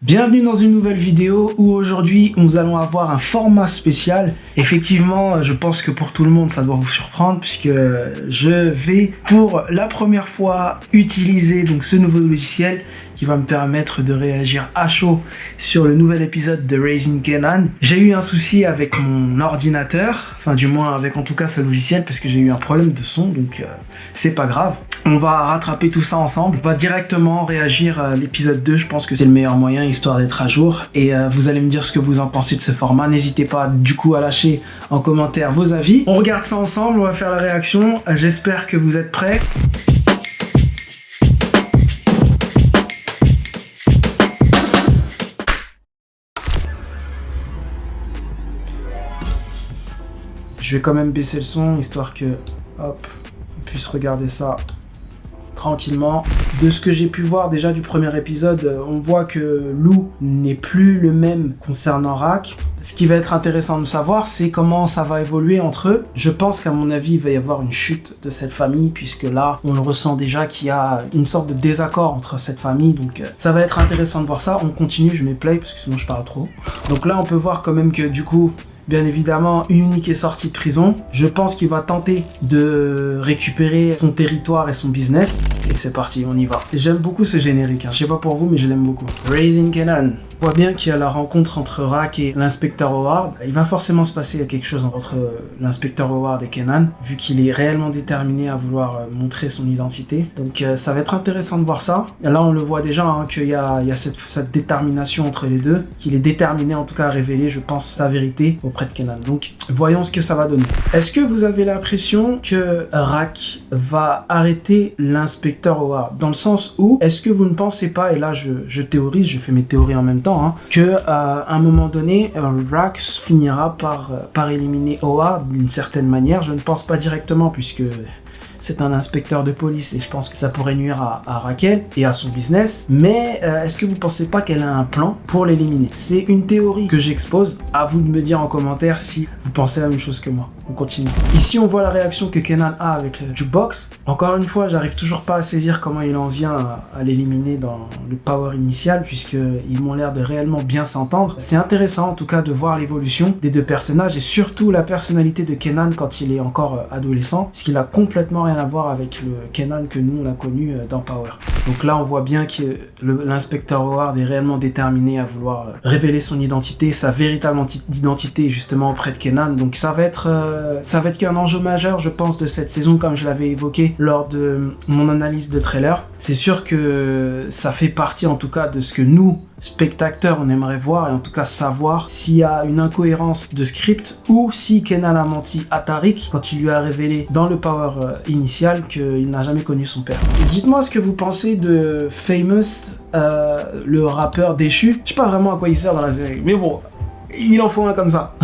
Bienvenue dans une nouvelle vidéo où aujourd'hui nous allons avoir un format spécial. Effectivement, je pense que pour tout le monde ça doit vous surprendre puisque je vais pour la première fois utiliser donc ce nouveau logiciel qui va me permettre de réagir à chaud sur le nouvel épisode de Raising Kanan. J'ai eu un souci avec mon ordinateur, enfin du moins avec en tout cas ce logiciel parce que j'ai eu un problème de son, donc c'est pas grave. On va rattraper tout ça ensemble, on va directement réagir à l'épisode 2, je pense que c'est le meilleur moyen histoire d'être à jour. Et vous allez me dire ce que vous en pensez de ce format, n'hésitez pas du coup à lâcher en commentaire vos avis. On regarde ça ensemble, on va faire la réaction, j'espère que vous êtes prêts. Je vais quand même baisser le son, histoire que, hop, on puisse regarder ça tranquillement. De ce que j'ai pu voir déjà du premier épisode, on voit que Lou n'est plus le même concernant Rack. Ce qui va être intéressant de savoir, c'est comment ça va évoluer entre eux. Je pense qu'à mon avis, il va y avoir une chute de cette famille, puisque là, on le ressent déjà qu'il y a une sorte de désaccord entre cette famille. Donc, ça va être intéressant de voir ça. On continue, je mets play, parce que sinon je parle trop. Donc là, on peut voir quand même que du coup, bien évidemment, Unique est sorti de prison. Je pense qu'il va tenter de récupérer son territoire et son business. Et c'est parti, on y va. J'aime beaucoup ce générique, hein. Je sais pas pour vous, mais je l'aime beaucoup. Raising Kanan. On voit bien qu'il y a la rencontre entre Rack et l'inspecteur Howard. Il va forcément se passer quelque chose entre l'inspecteur Howard et Kanan, vu qu'il est réellement déterminé à vouloir montrer son identité. Donc ça va être intéressant de voir ça. Et là, on le voit déjà, hein, qu'il y a cette détermination entre les deux, qu'il est déterminé en tout cas à révéler, je pense, sa vérité auprès de Kanan. Donc voyons ce que ça va donner. Est-ce que vous avez l'impression que Rack va arrêter l'inspecteur Howard? Dans le sens où, est-ce que vous ne pensez pas, et là je théorise, je fais mes théories en même temps, que à un moment donné, Rack finira par éliminer Howard d'une certaine manière. Je ne pense pas directement puisque c'est un inspecteur de police et je pense que ça pourrait nuire à Raquel et à son business. Mais est-ce que vous pensez pas qu'elle a un plan pour l'éliminer? C'est une théorie que j'expose. À vous de me dire en commentaire si vous pensez la même chose que moi. On continue. Ici, on voit la réaction que Kanan a avec le jukebox. Encore une fois, j'arrive toujours pas à saisir comment il en vient à l'éliminer dans le power initial puisqu'ils m'ont l'air de réellement bien s'entendre. C'est intéressant en tout cas de voir l'évolution des deux personnages et surtout la personnalité de Kanan quand il est encore adolescent, parce qu'il a complètement rien à voir avec le Kanan que nous on a connu dans Power. Donc là on voit bien que l'inspecteur Howard est réellement déterminé à vouloir révéler son identité, sa véritable identité justement auprès de Kanan. Donc ça va être qu'un enjeu majeur je pense de cette saison comme je l'avais évoqué lors de mon analyse de trailer. C'est sûr que ça fait partie en tout cas de ce que nous spectateurs on aimerait voir et en tout cas savoir s'il y a une incohérence de script ou si Kanan a menti à Tariq quand il lui a révélé dans le power initial qu'il n'a jamais connu son père. Dites-moi ce que vous pensez de Famous, le rappeur déchu. Je sais pas vraiment à quoi il sert dans la série, mais bon, il en faut un comme ça.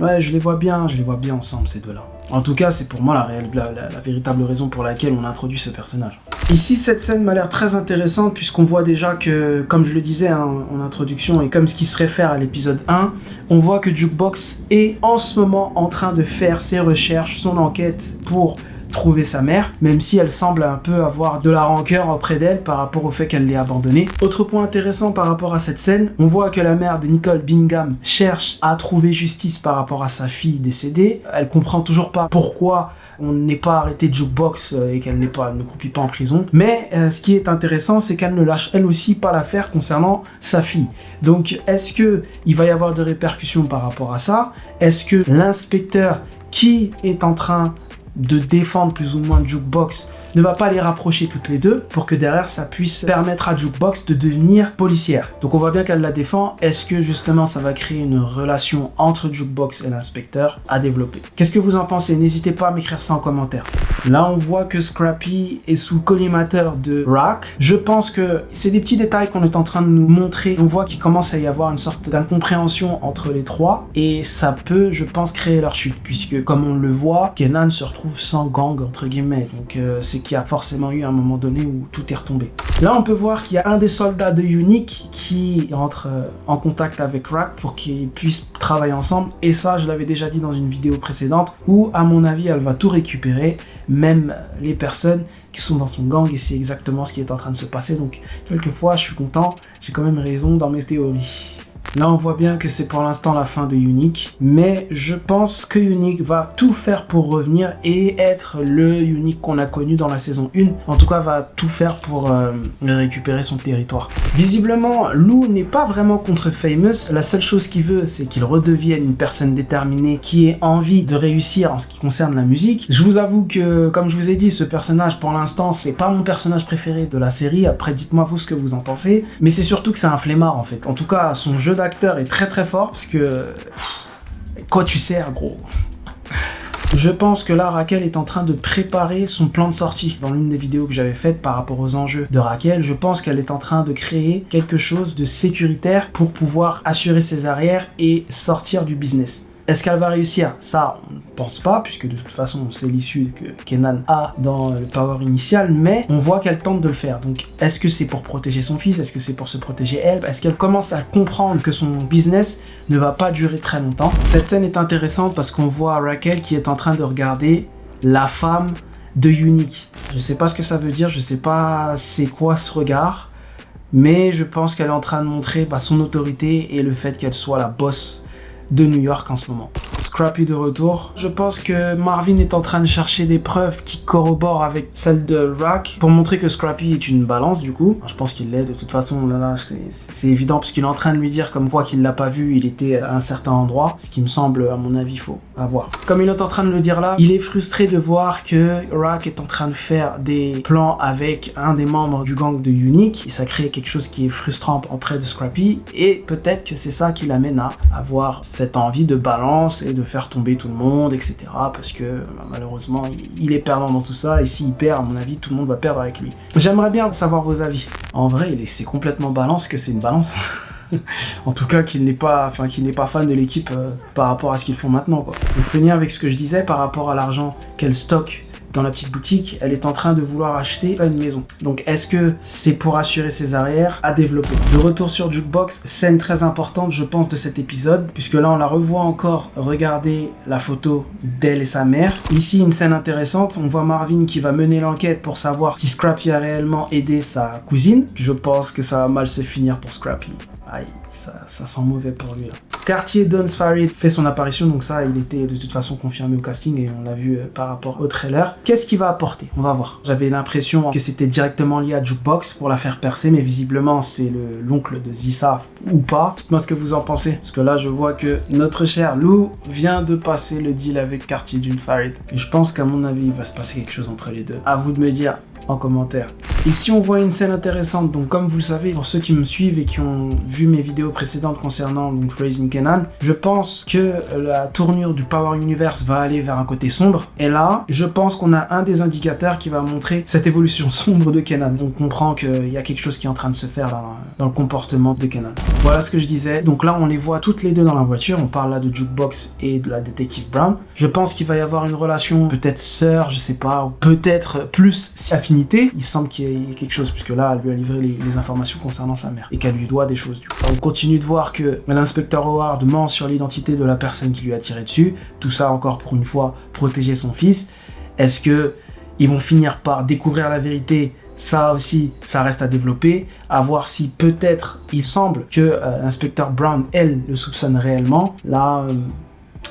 Ouais, je les vois bien ensemble ces deux-là. En tout cas, c'est pour moi la véritable raison pour laquelle on a introduit ce personnage. Ici, cette scène m'a l'air très intéressante puisqu'on voit déjà que, comme je le disais en introduction et comme ce qui se réfère à l'épisode 1, on voit que Jukebox est en ce moment en train de faire ses recherches, son enquête pour trouver sa mère, même si elle semble un peu avoir de la rancœur auprès d'elle par rapport au fait qu'elle l'ait abandonnée. Autre point intéressant par rapport à cette scène, on voit que la mère de Nicole Bingham cherche à trouver justice par rapport à sa fille décédée. Elle comprend toujours pas pourquoi on n'est pas arrêté de Jukebox et qu'elle ne croupit pas en prison. Mais ce qui est intéressant, c'est qu'elle ne lâche elle aussi pas l'affaire concernant sa fille. Donc est-ce qu'il va y avoir des répercussions par rapport à ça? Est-ce que l'inspecteur qui est en train de défendre plus ou moins Jukebox ne va pas les rapprocher toutes les deux pour que derrière ça puisse permettre à Jukebox de devenir policière. Donc on voit bien qu'elle la défend. Est-ce que justement ça va créer une relation entre Jukebox et l'inspecteur à développer? Qu'est-ce que vous en pensez? N'hésitez pas à m'écrire ça en commentaire. Là on voit que Scrappy est sous collimateur de Rack. Je pense que c'est des petits détails qu'on est en train de nous montrer. On voit qu'il commence à y avoir une sorte d'incompréhension entre les trois et ça peut, je pense, créer leur chute puisque comme on le voit, Kanan se retrouve sans gang entre guillemets. Donc c'est qu'il y a forcément eu un moment donné où tout est retombé. Là, on peut voir qu'il y a un des soldats de Unique qui rentre en contact avec Rack pour qu'ils puissent travailler ensemble. Et ça, je l'avais déjà dit dans une vidéo précédente où, à mon avis, elle va tout récupérer. même les personnes qui sont dans son gang, et c'est exactement ce qui est en train de se passer. Donc quelquefois je suis content, j'ai quand même raison dans mes théories. Là, on voit bien que c'est pour l'instant la fin de Unique, mais je pense que Unique va tout faire pour revenir et être le Unique qu'on a connu dans la saison 1. En tout cas, va tout faire pour récupérer son territoire. Visiblement, Lou n'est pas vraiment contre Famous. La seule chose qu'il veut, c'est qu'il redevienne une personne déterminée qui ait envie de réussir en ce qui concerne la musique. Je vous avoue que, comme je vous ai dit, ce personnage, pour l'instant, c'est pas mon personnage préféré de la série. Après, dites-moi vous ce que vous en pensez. Mais c'est surtout que c'est un flemmard, en fait. En tout cas, son jeu d'acteur est très très fort parce que quoi tu sers, gros. Je pense que là Raquel est en train de préparer son plan de sortie. Dans l'une des vidéos que j'avais faites par rapport aux enjeux de Raquel, je pense qu'elle est en train de créer quelque chose de sécuritaire pour pouvoir assurer ses arrières et sortir du business. Est-ce qu'elle va réussir? Ça, on ne pense pas, puisque de toute façon, c'est l'issue que Kenan a dans le power initial, mais on voit qu'elle tente de le faire. Donc, est-ce que c'est pour protéger son fils? Est-ce que c'est pour se protéger elle? Est-ce qu'elle commence à comprendre que son business ne va pas durer très longtemps? Cette scène est intéressante parce qu'on voit Raquel qui est en train de regarder la femme de Unique. Je sais pas ce que ça veut dire, je sais pas c'est quoi ce regard, mais je pense qu'elle est en train de montrer son autorité et le fait qu'elle soit la boss de New York en ce moment. Scrappy de retour. Je pense que Marvin est en train de chercher des preuves qui corroborent avec celles de Rock pour montrer que Scrappy est une balance du coup. Je pense qu'il l'est de toute façon, là c'est évident parce qu'il est en train de lui dire comme quoi qu'il l'a pas vu, il était à un certain endroit, ce qui me semble à mon avis faux à voir. Comme il est en train de le dire là, il est frustré de voir que Rock est en train de faire des plans avec un des membres du gang de Unique et ça crée quelque chose qui est frustrant auprès de Scrappy et peut-être que c'est ça qui l'amène à avoir cette envie de balance et de faire tomber tout le monde, etc. Parce que malheureusement, il est perdant dans tout ça et s'il perd, à mon avis, tout le monde va perdre avec lui. J'aimerais bien savoir vos avis. En vrai, c'est complètement balance que c'est une balance. En tout cas, qu'il n'est pas fan de l'équipe par rapport à ce qu'ils font maintenant, quoi. Pour finir avec ce que je disais par rapport à l'argent qu'elle stocke dans la petite boutique, elle est en train de vouloir acheter une maison. Donc est-ce que c'est pour assurer ses arrières à développer? De retour sur Jukebox, scène très importante je pense de cet épisode, puisque là on la revoit encore regarder la photo d'elle et sa mère. Ici une scène intéressante, on voit Marvin qui va mener l'enquête pour savoir si Scrappy a réellement aidé sa cousine. Je pense que ça va mal se finir pour Scrappy. Aïe, ça sent mauvais pour lui là. Cartier Don Farid fait son apparition, donc ça il était de toute façon confirmé au casting et on l'a vu par rapport au trailer. Qu'est-ce qu'il va apporter? On va voir. J'avais l'impression que c'était directement lié à Jukebox pour la faire percer, mais visiblement c'est l'oncle de Zissa ou pas. Dites-moi ce que vous en pensez, parce que là je vois que notre cher Lou vient de passer le deal avec Cartier Don Farid. Et je pense qu'à mon avis il va se passer quelque chose entre les deux. À vous de me dire en commentaire. Ici on voit une scène intéressante, donc comme vous le savez, pour ceux qui me suivent et qui ont vu mes vidéos précédentes concernant donc Raising Kanan, je pense que la tournure du Power Universe va aller vers un côté sombre, et là je pense qu'on a un des indicateurs qui va montrer cette évolution sombre de Kanan. On comprend qu'il y a quelque chose qui est en train de se faire dans le comportement de Kanan. Voilà ce que je disais, donc là on les voit toutes les deux dans la voiture, on parle là de Jukebox et de la détective Brown. Je pense qu'il va y avoir une relation peut-être sœur, je sais pas, ou peut-être plus affinité. Il semble qu'il y ait quelque chose, puisque là, elle lui a livré les informations concernant sa mère et qu'elle lui doit des choses. Du coup, on continue de voir que l'inspecteur Howard ment sur l'identité de la personne qui lui a tiré dessus. Tout ça encore pour une fois protéger son fils. Est-ce que ils vont finir par découvrir la vérité? Ça aussi, ça reste à développer, à voir si peut-être il semble que l'inspecteur Brown, elle, le soupçonne réellement. Là,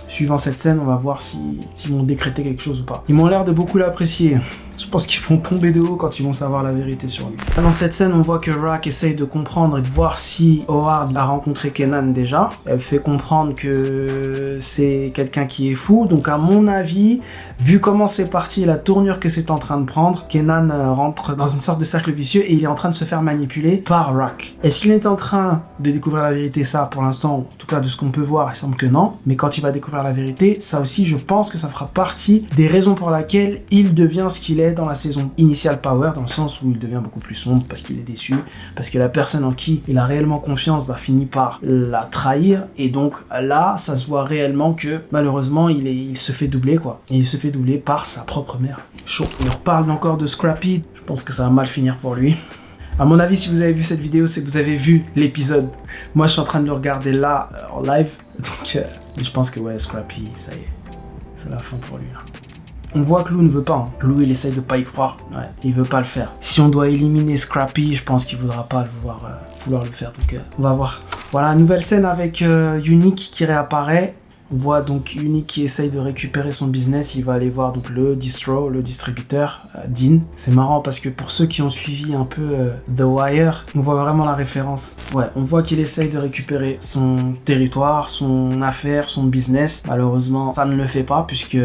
suivant cette scène, on va voir s'ils vont décréter quelque chose ou pas. Ils m'ont l'air de beaucoup l'apprécier. Je pense qu'ils vont tomber de haut quand ils vont savoir la vérité sur lui. Dans cette scène, on voit que Rock essaye de comprendre et de voir si Howard a rencontré Kenan déjà. Elle fait comprendre que c'est quelqu'un qui est fou. Donc à mon avis, vu comment c'est parti, la tournure que c'est en train de prendre, Kenan rentre dans une sorte de cercle vicieux et il est en train de se faire manipuler par Rock. Est-ce qu'il est en train de découvrir la vérité? Ça, pour l'instant, en tout cas de ce qu'on peut voir, il semble que non. Mais quand il va découvrir la vérité, ça aussi, je pense que ça fera partie des raisons pour lesquelles il devient ce qu'il est dans la saison initiale Power, dans le sens où il devient beaucoup plus sombre parce qu'il est déçu, parce que la personne en qui il a réellement confiance finit par la trahir, et donc là ça se voit réellement que malheureusement il se fait doubler quoi, et il se fait doubler par sa propre mère. Chaud. On reparle encore de Scrappy, je pense que ça va mal finir pour lui. À mon avis, si vous avez vu cette vidéo, c'est que vous avez vu l'épisode. Moi je suis en train de le regarder là en live, donc je pense que ouais, Scrappy, ça y est, c'est la fin pour lui là. On voit que Lou ne veut pas. Hein. Lou, il essaye de pas y croire. Ouais, il veut pas le faire. Si on doit éliminer Scrappy, je pense qu'il voudra pas vouloir le faire. Donc, on va voir. Voilà, nouvelle scène avec Unique qui réapparaît. On voit donc Unique qui essaye de récupérer son business. Il va aller voir donc le distributeur, Dean. C'est marrant parce que pour ceux qui ont suivi un peu The Wire, on voit vraiment la référence. Ouais, on voit qu'il essaye de récupérer son territoire, son affaire, son business. Malheureusement, ça ne le fait pas puisque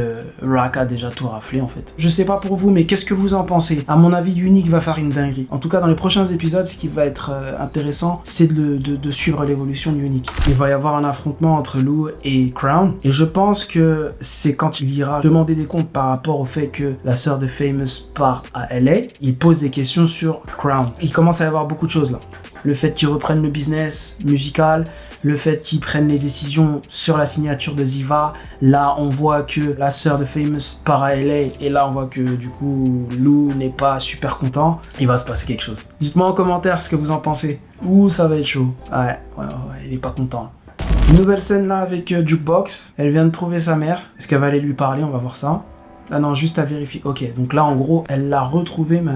Rack a déjà tout raflé en fait. Je sais pas pour vous, mais qu'est-ce que vous en pensez? À mon avis, Unique va faire une dinguerie. En tout cas, dans les prochains épisodes, ce qui va être intéressant, c'est de suivre l'évolution d'Unique. Il va y avoir un affrontement entre Lou et Crown. Et je pense que c'est quand il ira demander des comptes par rapport au fait que la sœur de Famous part à LA, il pose des questions sur Crown. Il commence à y avoir beaucoup de choses là. Le fait qu'il reprenne le business musical, le fait qu'il prenne les décisions sur la signature de Ziva. Là, on voit que la sœur de Famous part à LA et là, on voit que du coup, Lou n'est pas super content. Il va se passer quelque chose. Dites-moi en commentaire ce que vous en pensez. Ouh, ça va être chaud. Ouais, il est pas content. Nouvelle scène là avec Jukebox. Elle vient de trouver sa mère. Est-ce qu'elle va aller lui parler? On va voir ça. Ah non, juste à vérifier. Ok, donc là en gros, elle l'a retrouvée, mais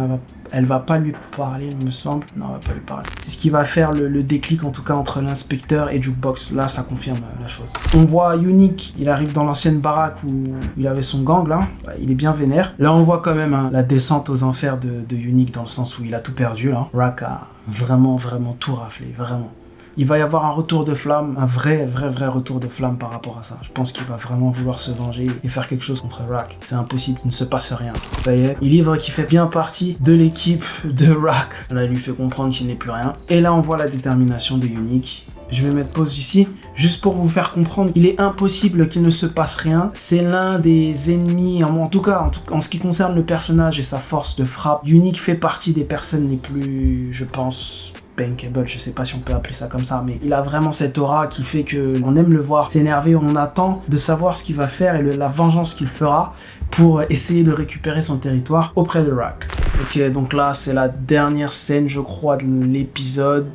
elle va pas lui parler, il me semble. Non, elle va pas lui parler. C'est ce qui va faire le déclic en tout cas entre l'inspecteur et Jukebox. Là, ça confirme la chose. On voit Unique, il arrive dans l'ancienne baraque où il avait son gang là. Ouais, il est bien vénère. Là, on voit quand même la descente aux enfers de Unique dans le sens où il a tout perdu là. Rack a vraiment tout raflé, vraiment. Il va y avoir un retour de flamme, un vrai retour de flamme par rapport à ça. Je pense qu'il va vraiment vouloir se venger et faire quelque chose contre Rack. C'est impossible, il ne se passe rien. Ça y est, il livre qui fait bien partie de l'équipe de Rack. Là, il lui fait comprendre qu'il n'est plus rien. Et là, on voit la détermination de Unique. Je vais mettre pause ici, juste pour vous faire comprendre. Il est impossible qu'il ne se passe rien. C'est l'un des ennemis, en tout cas en ce qui concerne le personnage et sa force de frappe. Unique fait partie des personnes les plus, je pense, bankable, je sais pas si on peut appeler ça comme ça, mais il a vraiment cette aura qui fait que on aime le voir s'énerver, on attend de savoir ce qu'il va faire et la vengeance qu'il fera pour essayer de récupérer son territoire auprès de Rack. Ok, donc là c'est la dernière scène je crois de l'épisode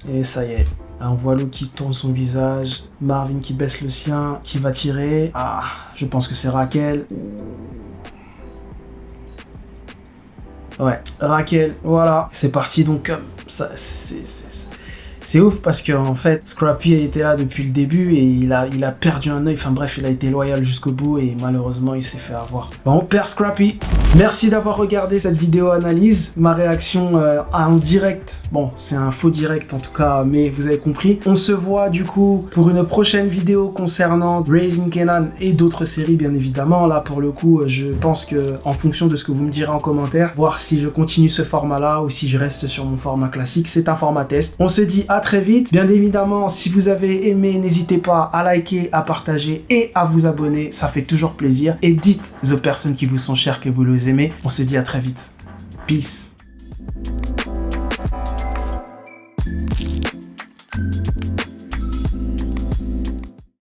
et ça y est. Là, on voit Lou qui tourne son visage, Marvin qui baisse le sien, qui va tirer. Ah, je pense que c'est Raquel. Ouais, Raquel, voilà, c'est parti donc ça, c'est ouf parce que en fait Scrappy était là depuis le début et il a perdu un œil, enfin bref il a été loyal jusqu'au bout et malheureusement il s'est fait avoir. Bon, on perd Scrappy. Merci d'avoir regardé cette vidéo analyse, ma réaction en direct, bon c'est un faux direct en tout cas mais vous avez compris. On se voit du coup pour une prochaine vidéo concernant Raising Kanan et d'autres séries bien évidemment. Là pour le coup je pense que en fonction de ce que vous me direz en commentaire, voir si je continue ce format là ou si je reste sur mon format classique, c'est un format test. On se dit à très vite. Bien évidemment, si vous avez aimé, n'hésitez pas à liker, à partager et à vous abonner. Ça fait toujours plaisir. Et dites aux personnes qui vous sont chères que vous les aimez. On se dit à très vite. Peace.